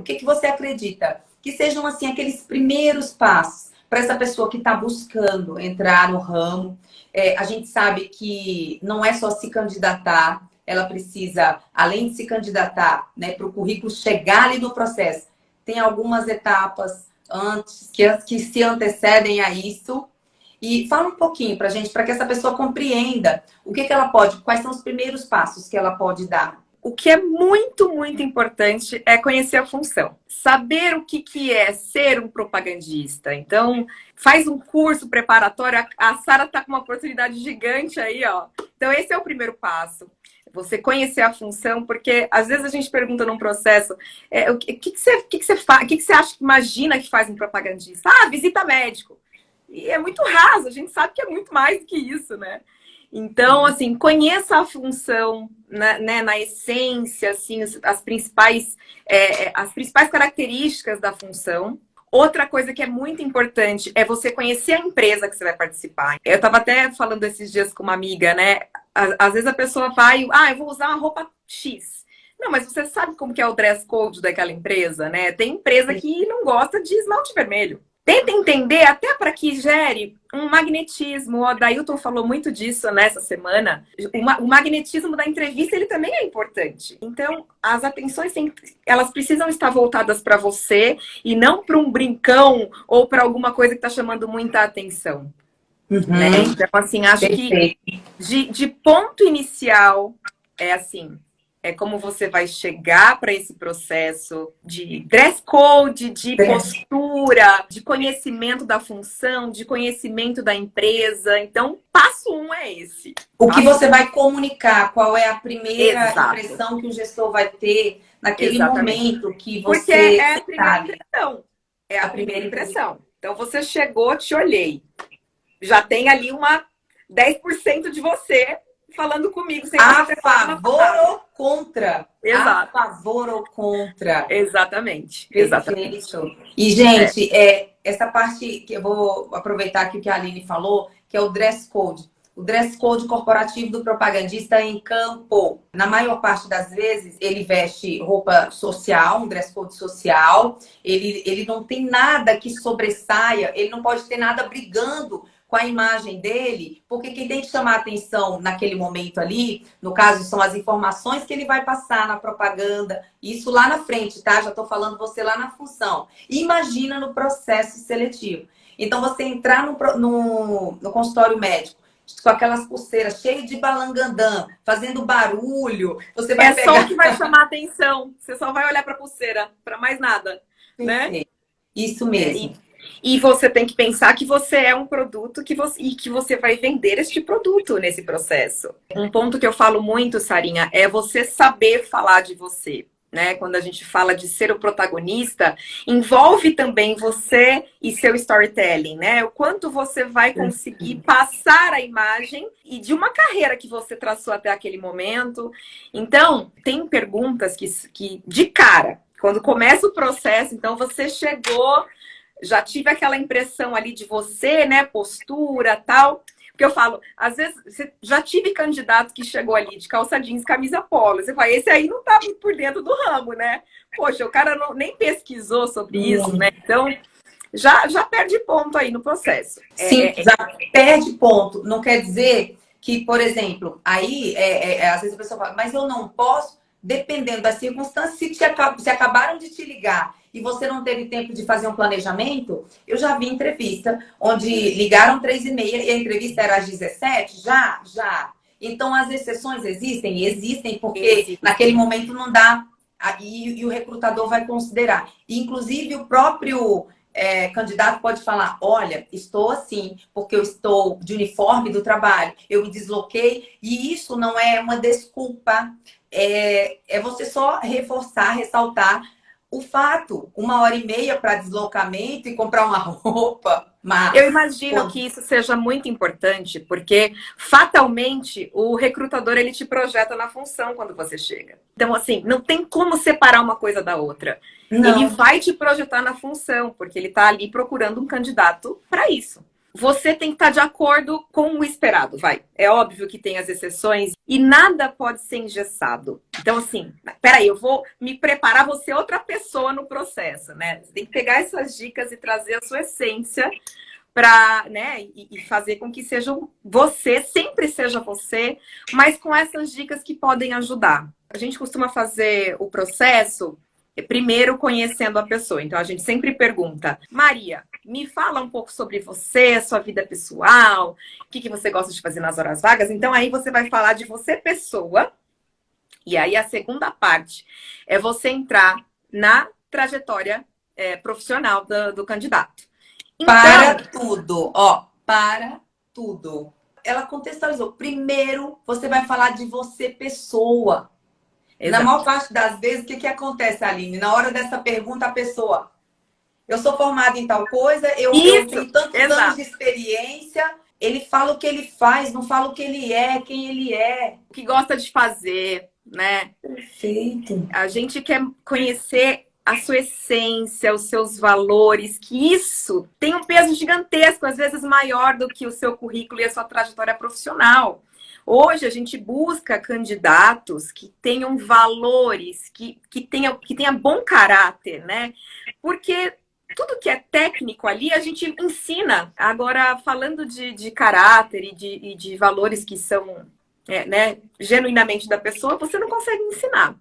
O que você acredita que sejam assim aqueles primeiros passos para essa pessoa que está buscando entrar no ramo? A gente sabe que não é só se candidatar, ela precisa, além de se candidatar, né, para o currículo chegar ali no processo, tem algumas etapas antes que se antecedem a isso. E fala um pouquinho para a gente, para que essa pessoa compreenda o que ela pode, quais são os primeiros passos que ela pode dar. O que é muito, muito importante é conhecer a função. Saber o que é ser um propagandista. Então, faz um curso preparatório. A Sara está com uma oportunidade gigante aí, ó. Então, esse é o primeiro passo. Você conhecer a função, porque às vezes a gente pergunta num processo o que você faz, o que você acha, imagina que faz um propagandista? Ah, visita médico. E é muito raso, a gente sabe que é muito mais do que isso, né? Então, assim, conheça a função, né, na essência, assim, as principais características da função. Outra coisa que é muito importante é você conhecer a empresa que você vai participar. Eu estava até falando esses dias com uma amiga, né? Às vezes a pessoa vai, eu vou usar uma roupa X. Não, mas você sabe como que é o dress code daquela empresa, né? Tem empresa que não gosta de esmalte vermelho. Tenta entender até para que gere um magnetismo. O Dailton falou muito disso nessa semana. O magnetismo da entrevista, ele também é importante. Então, as atenções, elas precisam estar voltadas para você e não para um brincão ou para alguma coisa que está chamando muita atenção. Né? Então, assim, acho que de ponto inicial é assim. É como você vai chegar para esse processo de dress code, de postura, de conhecimento da função, de conhecimento da empresa. Então, passo 1 é esse. O que você vai comunicar, qual é a primeira Exato. impressão que o gestor vai ter naquele momento que você... Porque é a primeira impressão. É a primeira impressão. Então, você chegou, te olhei. Já tem ali 10% de você falando comigo. Sem a favor ou contra. Exato. A favor ou contra. Exatamente. Exatamente. E, gente, essa parte que eu vou aproveitar aqui o que a Aline falou, que é o dress code. O dress code corporativo do propagandista em campo. Na maior parte das vezes, ele veste roupa social, um dress code social. Ele não tem nada que sobressaia, ele não pode ter nada brigando com a imagem dele, porque quem tem que chamar a atenção naquele momento ali, no caso, são as informações que ele vai passar na propaganda, isso lá na frente, tá? Já tô falando você lá na função. Imagina no processo seletivo. Então, você entrar no consultório médico, com aquelas pulseiras cheias de balangandã, fazendo barulho, você vai pegar... só o que vai chamar a atenção. Você só vai olhar para a pulseira, para mais nada, né? Isso mesmo. E você tem que pensar que você é um produto que você vai vender este produto nesse processo. Um ponto que eu falo muito, Sarinha, é você saber falar de você. Né? Quando a gente fala de ser o protagonista, envolve também você e seu storytelling, né? O quanto você vai conseguir passar a imagem e de uma carreira que você traçou até aquele momento. Então, tem perguntas que de cara, quando começa o processo, então você chegou, já tive aquela impressão ali de você, né? Postura, tal. Porque eu falo, às vezes, já tive candidato que chegou ali de calça jeans, camisa polo. Você fala, esse aí não tá por dentro do ramo, né? Poxa, o cara nem pesquisou sobre isso, né? Então, já perde ponto aí no processo. Sim, já perde ponto. Não quer dizer que, por exemplo, aí, às vezes a pessoa fala, mas eu não posso, dependendo das circunstâncias, se acabaram de te ligar e você não teve tempo de fazer um planejamento, eu já vi entrevista onde ligaram 3h30 e a entrevista era às 17h, já. Então, as exceções existem, porque naquele momento não dá, e o recrutador vai considerar. Inclusive, o próprio candidato pode falar, olha, estou assim, porque eu estou de uniforme do trabalho, eu me desloquei, e isso não é uma desculpa, é você só reforçar, ressaltar o fato, 1h30 para deslocamento e comprar uma roupa. Eu imagino que isso seja muito importante, porque fatalmente o recrutador ele te projeta na função quando você chega. Então, assim, não tem como separar uma coisa da outra. Não. Ele vai te projetar na função, porque ele está ali procurando um candidato para isso. você tem que estar de acordo com o esperado, vai. É óbvio que tem as exceções e nada pode ser engessado. Então, assim, peraí, eu vou me preparar, vou ser outra pessoa no processo, né? Você tem que pegar essas dicas e trazer a sua essência para, né, e fazer com que seja você, sempre seja você, mas com essas dicas que podem ajudar. A gente costuma fazer o processo primeiro conhecendo a pessoa. Então a gente sempre pergunta: Maria, me fala um pouco sobre você, sua vida pessoal, o que você gosta de fazer nas horas vagas. Então aí você vai falar de você pessoa. E aí a segunda parte é você entrar na trajetória profissional do candidato. Então, Para tudo, ó, para tudo. Ela contextualizou. Primeiro, você vai falar de você, pessoa. exato. Na maior parte das vezes, o que acontece, Aline? Na hora dessa pergunta, a pessoa, eu sou formada em tal coisa, eu tenho tantos anos de experiência. Ele fala o que ele faz, não fala o que ele é, quem ele é. O que gosta de fazer, né? Perfeito. A gente quer conhecer a sua essência, os seus valores, que isso tem um peso gigantesco, às vezes maior do que o seu currículo e a sua trajetória profissional. Hoje a gente busca candidatos que tenham valores, que tenha bom caráter, né? Porque tudo que é técnico ali a gente ensina. Agora, falando de caráter e de valores que são, né, genuinamente da pessoa, você não consegue ensinar.